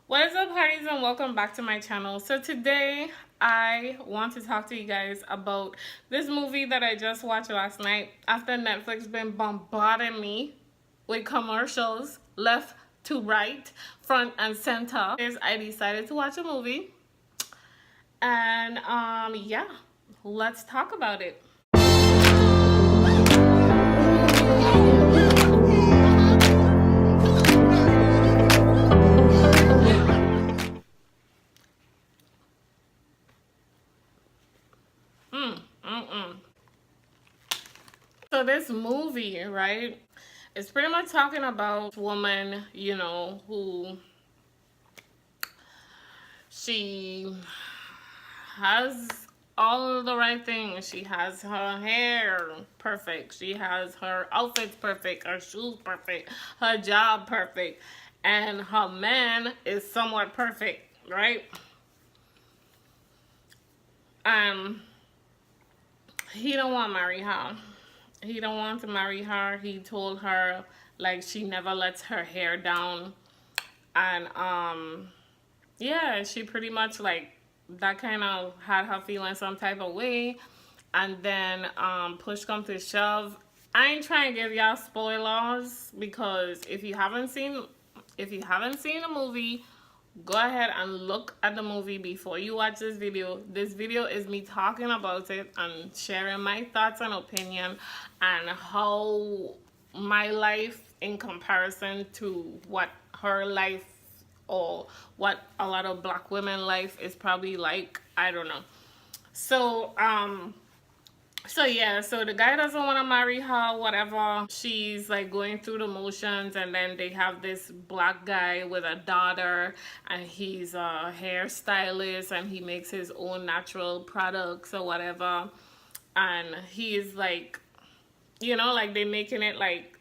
What is up, parties, and welcome back to my channel. So today I want to talk to you guys about this movie that I just watched last night after Netflix been bombarding me with commercials left to right, front and center. I decided to watch a movie, and yeah, let's talk about it. Mm, mm, mm. So this movie, right, it's pretty much talking about a woman, who she has all of the right things. She has her hair perfect. She has her outfits perfect, her shoes perfect, her job perfect, and her man is somewhat perfect, right? Um, he don't want to marry her. He don't want to marry her. He told her like she never lets her hair down, and yeah, she pretty much like that kind of had her feeling some type of way. And then push come to shove. I ain't trying to give y'all spoilers because if you haven't seen the movie, go ahead and look at the movie before you watch this video. This video is me talking about it and sharing my thoughts and opinion and how my life in comparison to what her life or what a lot of black women life is probably like. I don't know. So so the guy doesn't want to marry her, whatever. She's like going through the motions, and then they have this black guy with a daughter, and he's a hairstylist, and he makes his own natural products or whatever. And he's like, like they making it like,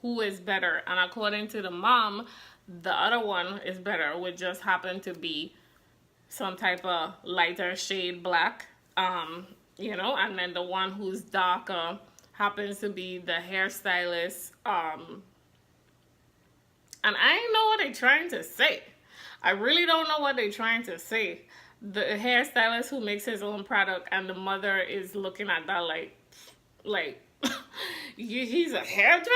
who is better? And according to the mom, the other one is better, which just happened to be some type of lighter shade black. And then the one who's darker happens to be the hairstylist. And I ain't know what they're trying to say. I really don't know what they're trying to say. The hairstylist who makes his own product, and the mother is looking at that like, he's a hairdresser?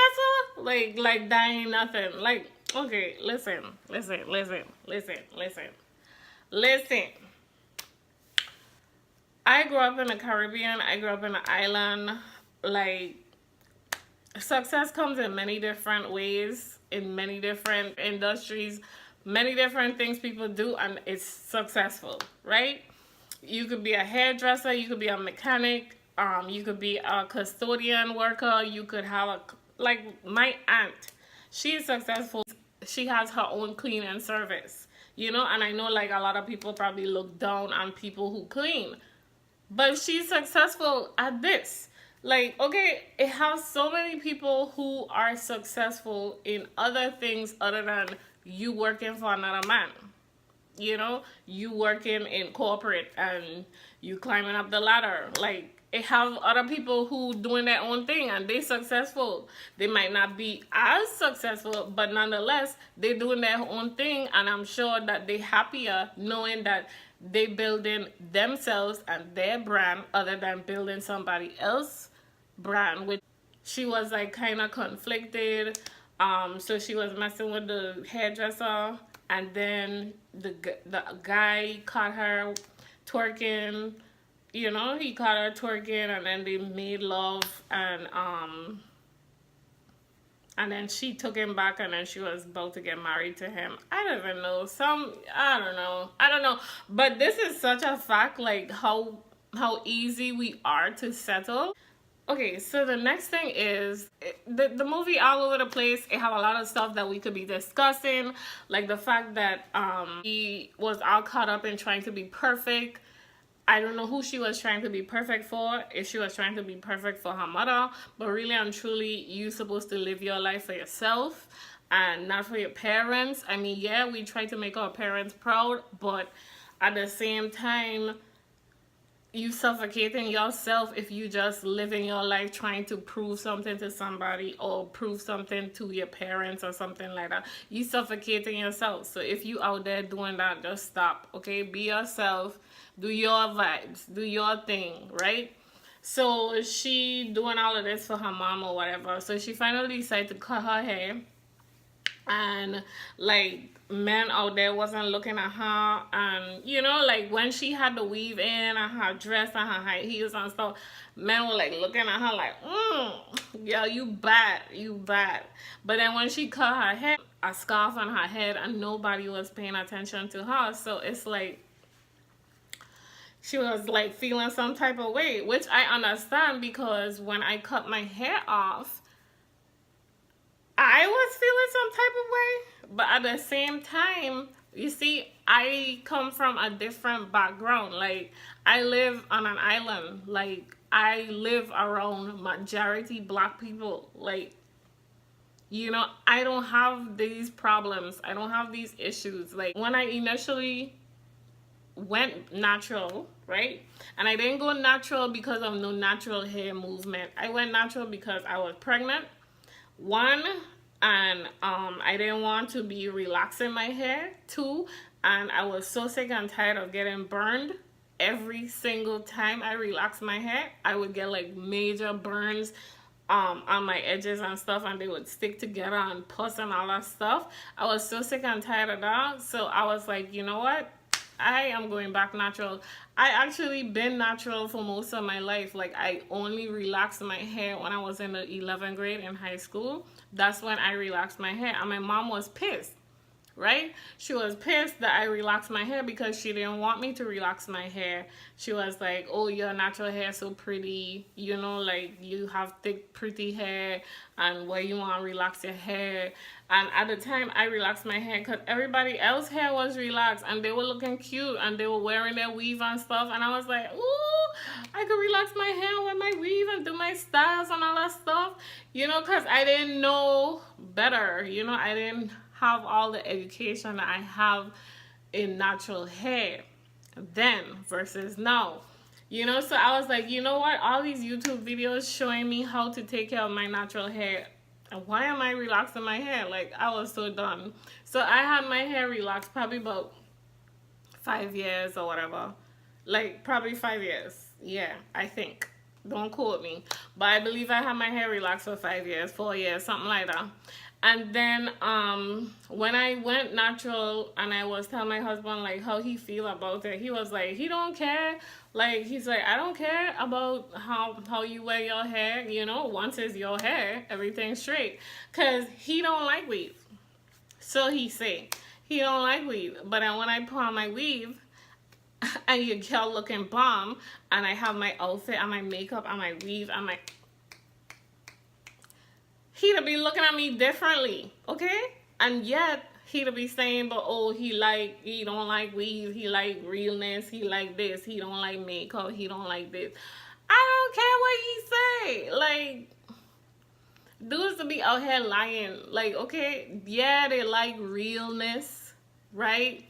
Like that ain't nothing. Like, okay, listen. Listen. I grew up in the Caribbean. I grew up in an island. Like, success comes in many different ways, in many different industries, many different things people do, and it's successful, right? You could be a hairdresser, you could be a mechanic, you could be a custodian worker, you could have like my aunt, she's successful. She has her own cleaning service, and I know like a lot of people probably look down on people who clean. But she's successful at this. Like, okay, it has so many people who are successful in other things other than you working for another man. You working in corporate and you climbing up the ladder. Like, it have other people who doing their own thing and they successful. They might not be as successful, but nonetheless, they doing their own thing, and I'm sure that they happier knowing that they building themselves and their brand other than building somebody else's brand. Which she was like kind of conflicted. So she was messing with the hairdresser, and then the guy caught her twerking. He caught her twerking, and then they made love, and then she took him back, and then she was about to get married to him. I don't even know. I don't know. But this is such a fact, like how easy we are to settle. Okay, so the next thing is the movie all over the place. It have a lot of stuff that we could be discussing, like the fact that he was all caught up in trying to be perfect. I don't know who she was trying to be perfect for, if she was trying to be perfect for her mother, but really and truly, you're supposed to live your life for yourself and not for your parents. I mean, yeah, we try to make our parents proud, but at the same time, you suffocating yourself if you just living your life trying to prove something to somebody or prove something to your parents or something like that. You suffocating yourself. So if you out there doing that, just stop. Okay, be yourself, do your vibes, do your thing, right? So she doing all of this for her mom or whatever. So she finally decided to cut her hair, and like men out there wasn't looking at her, and you know, like when she had the weave in and her dress and her high heels and stuff, men were like looking at her like, yeah, you bad, you bad. But then when she cut her hair, a scarf on her head, and nobody was paying attention to her. So it's like she was like feeling some type of way, which I understand, because when I cut my hair off, I was feeling some type of way, but at the same time, you see, I come from a different background. Like, I live on an island. Like, I live around majority black people. Like, you know, I don't have these problems. I don't have these issues. Like, when I initially went natural, right? And I didn't go natural because of no natural hair movement. I went natural because I was pregnant. One, and I didn't want to be relaxing my hair. Two, and I was so sick and tired of getting burned. Every single time I relaxed my hair, I would get like major burns on my edges and stuff, and they would stick together and pus and all that stuff. I was so sick and tired of that. So I was like, you know what? I am going back natural. I actually been natural for most of my life. Like, I only relaxed my hair when I was in the 11th grade in high school. That's when I relaxed my hair. And my mom was pissed, right? She was pissed that I relaxed my hair because she didn't want me to relax my hair. She was like, oh, your natural hair so pretty. You know, like, you have thick, pretty hair, and where you want to relax your hair. And at the time, I relaxed my hair because everybody else's hair was relaxed, and they were looking cute, and they were wearing their weave and stuff. And I was like, ooh, I could relax my hair with my weave and do my styles and all that stuff. You know, because I didn't know better. You know, I didn't have all the education that I have in natural hair then versus now. You know, so I was like, you know what? All these YouTube videos showing me how to take care of my natural hair. And why am I relaxing my hair? Like, I was so done. So I had my hair relaxed probably about 5 years or whatever. Like, probably 5 years. Yeah, I think. Don't quote me. But I believe I had my hair relaxed for 5 years, 4 years, something like that. And then when I went natural and I was telling my husband like how he feel about it, he was like, he don't care. Like, he's like, I don't care about how you wear your hair, you know, once it's your hair, everything's straight. Cause he don't like weave. So he say, he don't like weave. But then when I put on my weave and your girl looking bomb, and I have my outfit and my makeup and my weave and my, he'd be looking at me differently, okay? And yet he'd be saying, but oh, he don't like weave, he like realness, he like this, he don't like makeup, he don't like this. I don't care what he say. Like, dudes to be out here lying. Like, okay, yeah, they like realness, right?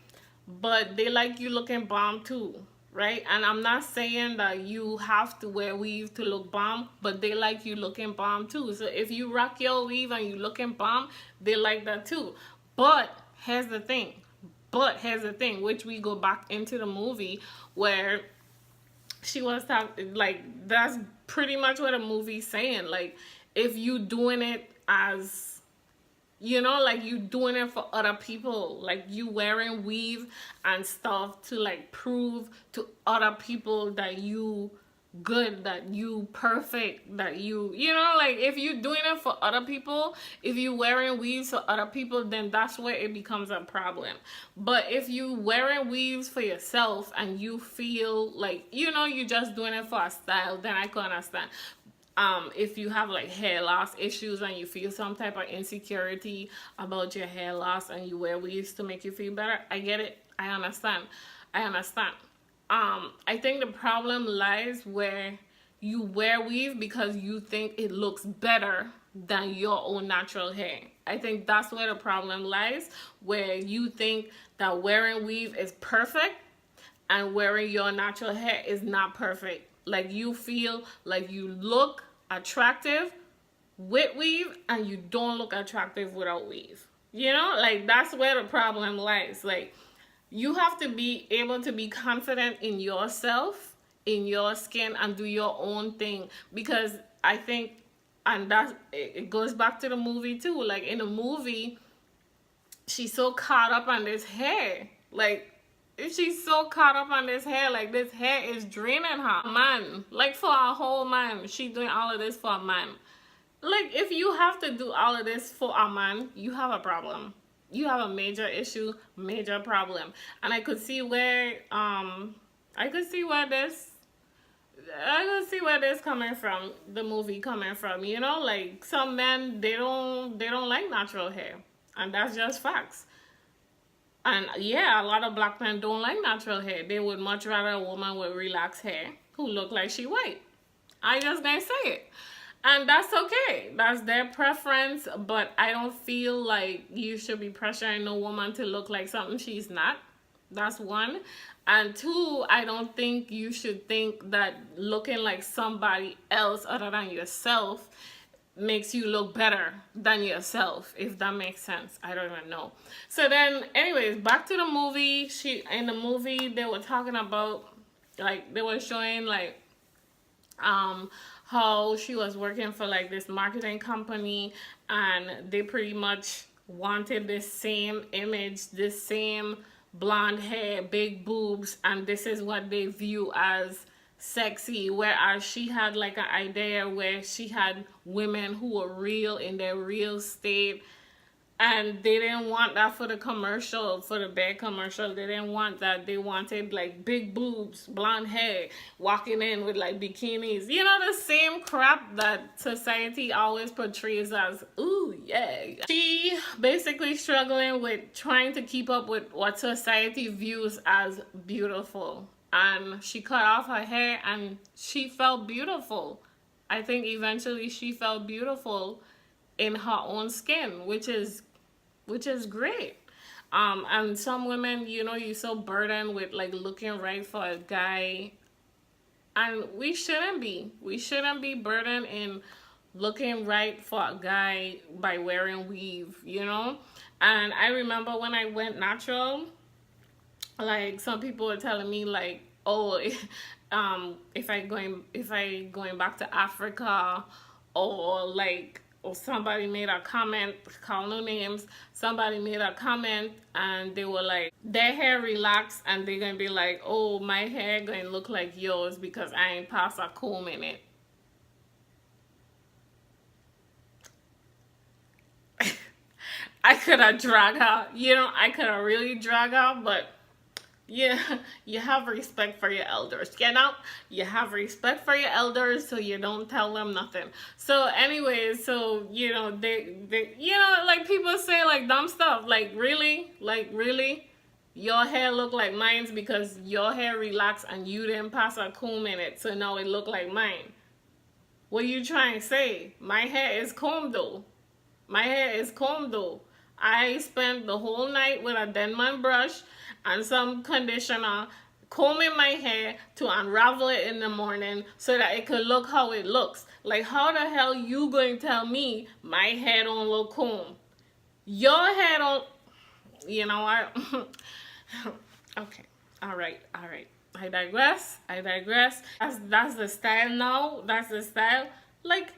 But they like you looking bomb too, right? And I'm not saying that you have to wear weave to look bomb, but they like you looking bomb too. So if you rock your weave and you looking bomb, they like that too. But here's the thing. Which we go back into the movie where she was talking, like, that's pretty much what the movie's saying. Like, if you doing it as, you know, like, you doing it for other people, like you wearing weave and stuff to like prove to other people that you good, that you perfect, that you know, like, if you doing it for other people, if you wearing weaves for other people, then that's where it becomes a problem. But if you wearing weaves for yourself and you feel like, you know, you just doing it for a style, then I can understand. If you have like hair loss issues and you feel some type of insecurity about your hair loss and you wear weaves to make you feel better, I get it. I understand. I think the problem lies where you wear weave because you think it looks better than your own natural hair. I think that's where the problem lies, where you think that wearing weave is perfect and wearing your natural hair is not perfect. Like, you feel like you look attractive with weave and you don't look attractive without weave. You know, like, that's where the problem lies. Like, you have to be able to be confident in yourself, in your skin, and do your own thing. Because I think, and that it goes back to the movie too. Like, in the movie, she's so caught up on this hair. Like, if she's so caught up on this hair, like, this hair is draining her. Man, like, for a whole man, she doing all of this for a man. Like, if you have to do all of this for a man, you have a problem. You have a major issue, major problem. And I could see where this coming from, the movie coming from. You know, like, some men, they don't like natural hair, and that's just facts. And yeah, a lot of black men don't like natural hair. They would much rather a woman with relaxed hair who look like she white. I just gonna say it. And that's okay. That's their preference, but I don't feel like you should be pressuring no woman to look like something she's not. That's one. And two, I don't think you should think that looking like somebody else other than yourself makes you look better than yourself, if that makes sense. I don't even know. So then, anyways, back to the movie. In the movie, they were talking about, like, they were showing, like, how she was working for, like, this marketing company, and they pretty much wanted this same image, this same blonde hair, big boobs, and this is what they view as sexy. Whereas she had, like, an idea where she had women who were real in their real state, and they didn't want that for the commercial, for the bag commercial. They didn't want that. They wanted, like, big boobs, blonde hair, walking in with, like, bikinis. You know, the same crap that society always portrays as, ooh, yeah. She basically struggling with trying to keep up with what society views as beautiful. And she cut off her hair and she felt beautiful. I think eventually she felt beautiful in her own skin, which is great. And some women, you know, you're so burdened with, like, looking right for a guy, and we shouldn't be burdened in looking right for a guy by wearing weave, you know. And I remember when I went natural, like, some people were telling me, like, oh, if I going back to Africa, or, like, or somebody made a comment, call no names, somebody made a comment and they were like, their hair relaxed, and they're gonna be like, oh, my hair gonna look like yours because I ain't passed a comb in it. I could have dragged her, you know, I could have really dragged her, but yeah, you have respect for your elders, you know? You have respect for your elders, so you don't tell them nothing. So anyways, so, you know, they you know, like, people say, like, dumb stuff, like, really, your hair look like mine's because your hair relaxed and you didn't pass a comb in it, so now it look like mine. What are you trying to say? My hair is combed though. My hair is combed though. I spent the whole night with a Denman brush and some conditioner combing my hair to unravel it in the morning so that it could look how it looks. Like, how the hell you going to tell me my hair don't look combed? Your hair don't, you know what? Okay, all right. I digress. That's the style now. That's the style. Like,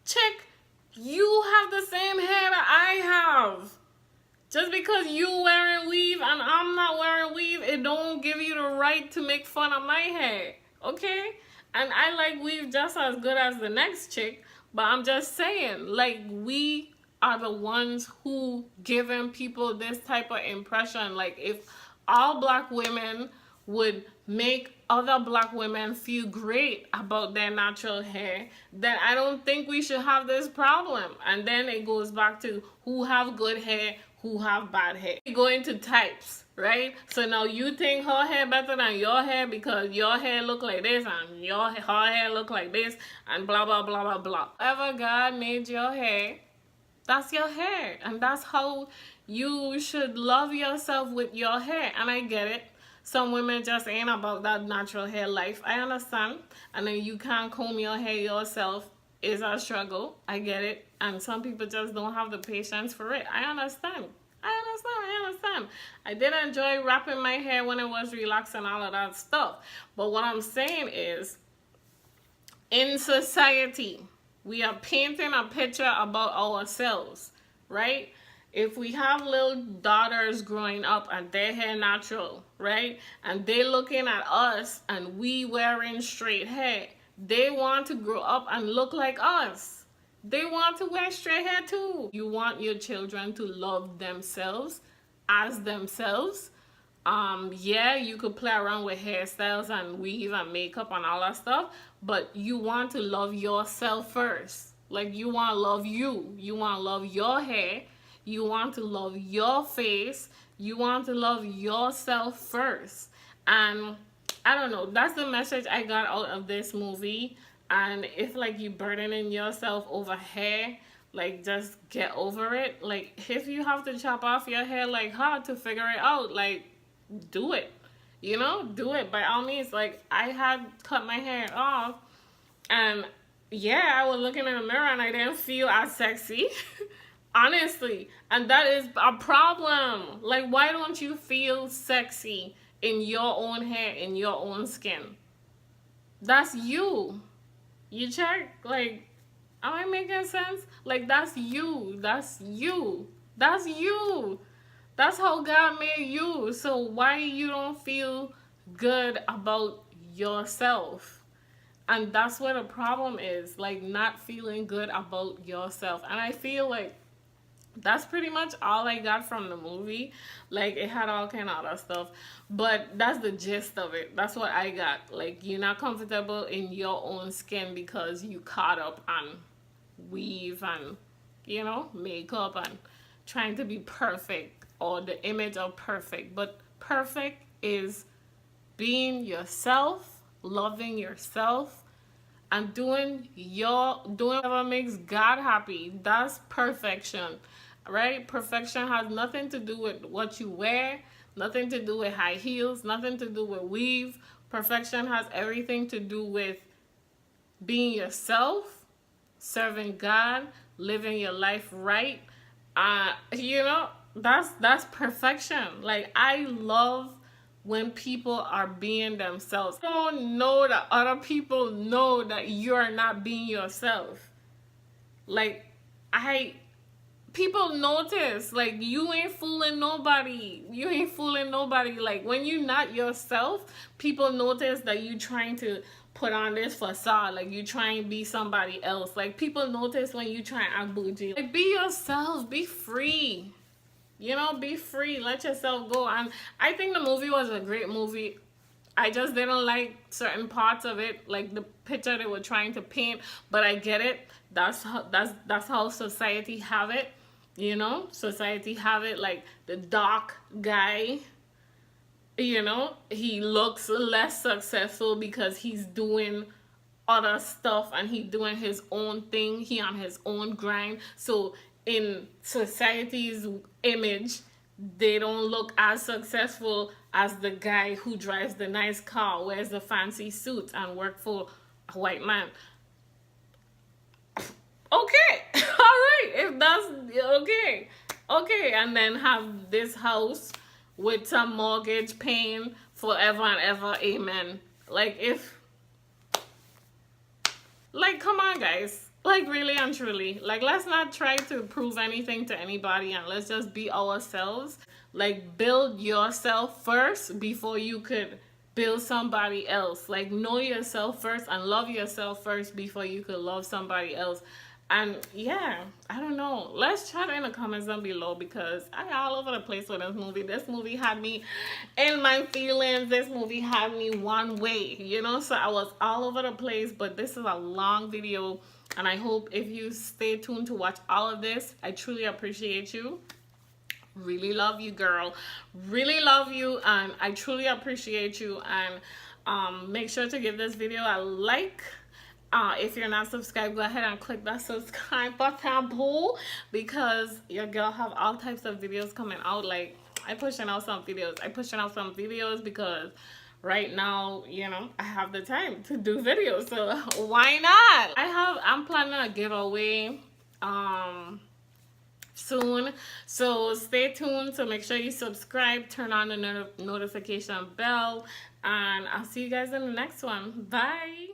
chick, you have the same hair that I have. Just because you wearing weave and I'm not wearing weave, it don't give you the right to make fun of my hair, okay? And I like weave just as good as the next chick, but I'm just saying, like, we are the ones who giving people this type of impression. Like, if all black women would make other black women feel great about their natural hair, then I don't think we should have this problem. And then it goes back to who have good hair, who have bad hair. We go into types, right? So now you think her hair better than your hair because your hair look like this and her hair look like this and blah, blah, blah, blah, blah. Whatever God made your hair, that's your hair. And that's how you should love yourself with your hair. And I get it. Some women just ain't about that natural hair life. I understand. And then you can't comb your hair yourself is a struggle. I get it. And some people just don't have the patience for it. I understand. I understand. I did enjoy wrapping my hair when it was relaxed and all of that stuff. But what I'm saying is, in society, we are painting a picture about ourselves, right? If we have little daughters growing up and their hair natural, right? And they looking at us and we wearing straight hair, they want to grow up and look like us. They want to wear straight hair too. You want your children to love themselves as themselves. Yeah, you could play around with hairstyles and weave and makeup and all that stuff, but you want to love yourself first. Like, you want to love you. You want to love your hair. You want to love your face. You want to love yourself first. And I don't know, that's the message I got out of this movie. And if like you burdening yourself over hair, like just get over it. Like, if you have to chop off your hair like hard to figure it out, like, do it. You know, do it by all means. Like, I had cut my hair off, and yeah, I was looking in the mirror and I didn't feel as sexy. Honestly. And that is a problem. Like, why don't you feel sexy in your own hair, in your own skin? That's you. You check? Like, am I making sense? Like, that's you. That's you. That's you. That's how God made you. So why you don't feel good about yourself? And that's where the problem is. Like, not feeling good about yourself. And I feel like that's pretty much all I got from the movie. Like, it had all kind of other stuff, but that's the gist of it. That's what I got. Like, you're not comfortable in your own skin because you caught up on weave and, you know, makeup and trying to be perfect, or the image of perfect. But perfect is being yourself, loving yourself, and doing whatever makes God happy. That's perfection, right? Perfection has nothing to do with what you wear, nothing to do with high heels, nothing to do with weave. Perfection has everything to do with being yourself, serving God, living your life right. You know, that's perfection. Like, I love when people are being themselves. You don't know that other people know that you're not being yourself. Like, people notice. Like, you ain't fooling nobody. You ain't fooling nobody. Like, when you're not yourself, people notice that you trying to put on this facade. Like, you trying to be somebody else. Like, people notice when you try and act bougie. Like, be yourself. Be free. You know, be free. Let yourself go. And I think the movie was a great movie. I just didn't like certain parts of it, like the picture they were trying to paint. But I get it. That's how society have it. You know, society have it. Like, the dark guy, you know, he looks less successful because he's doing other stuff and he doing his own thing. He on his own grind. So in society's image, they don't look as successful as the guy who drives the nice car, wears the fancy suit, and work for a white man. Okay, all right, if that's okay, and then have this house with some mortgage paying forever and ever, amen. Like, come on, guys. Like, really and truly. Like, let's not try to prove anything to anybody, and let's just be ourselves. Like, build yourself first before you could build somebody else. Like, know yourself first and love yourself first before you could love somebody else. And yeah, I don't know. Let's chat in the comments down below, because I'm all over the place with this movie. This movie had me in my feelings. This movie had me one way, you know? So I was all over the place, but this is a long video. And I hope if you stay tuned to watch all of this, I truly appreciate you. Really love you, girl. Really love you, and I truly appreciate you. And make sure to give this video a like. If you're not subscribed, go ahead and click that subscribe button, boo, because your girl have all types of videos coming out. Like, I pushing out some videos. I pushing out some videos because right now, you know, I have the time to do videos, so why not? I'm planning a giveaway soon, so stay tuned. So make sure you subscribe, turn on the notification bell, and I'll see you guys in the next one. Bye.